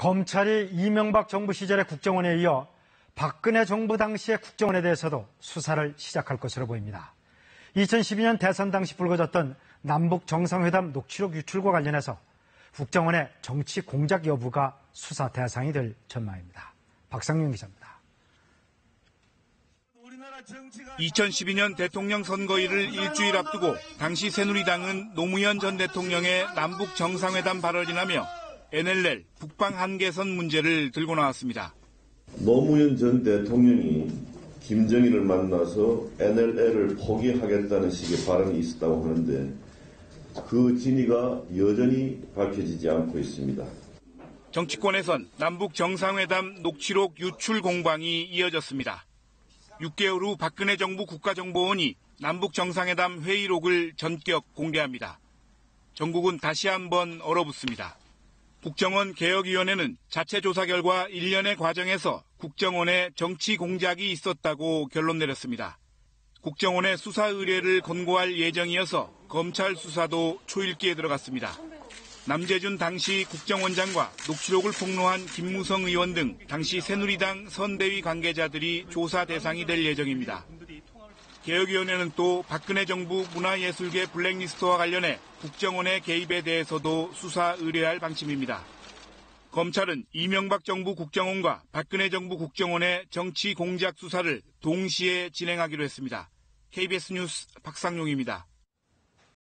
검찰이 이명박 정부 시절의 국정원에 이어 박근혜 정부 당시의 국정원에 대해서도 수사를 시작할 것으로 보입니다. 2012년 대선 당시 불거졌던 남북 정상회담 녹취록 유출과 관련해서 국정원의 정치 공작 여부가 수사 대상이 될 전망입니다. 박상용 기자입니다. 2012년 대통령 선거일을 일주일 앞두고 당시 새누리당은 노무현 전 대통령의 남북 정상회담 발언이 나며 NLL 북방 한계선 문제를 들고 나왔습니다. 노무현 전 대통령이 김정일을 만나서 NLL을 포기하겠다는 식의 발언이 있었다고 하는데 그 진위가 여전히 밝혀지지 않고 있습니다. 정치권에선 남북 정상회담 녹취록 유출 공방이 이어졌습니다. 6개월 후 박근혜 정부 국가정보원이 남북 정상회담 회의록을 전격 공개합니다. 전국은 다시 한번 얼어붙습니다. 국정원 개혁위원회는 자체 조사 결과 1년의 과정에서 국정원에 정치 공작이 있었다고 결론 내렸습니다. 국정원의 수사 의뢰를 권고할 예정이어서 검찰 수사도 초읽기에 들어갔습니다. 남재준 당시 국정원장과 녹취록을 폭로한 김무성 의원 등 당시 새누리당 선대위 관계자들이 조사 대상이 될 예정입니다. 개혁위원회는 또 박근혜 정부 문화예술계 블랙리스트와 관련해 국정원의 개입에 대해서도 수사 의뢰할 방침입니다. 검찰은 이명박 정부 국정원과 박근혜 정부 국정원의 정치 공작 수사를 동시에 진행하기로 했습니다. KBS 뉴스 박상용입니다.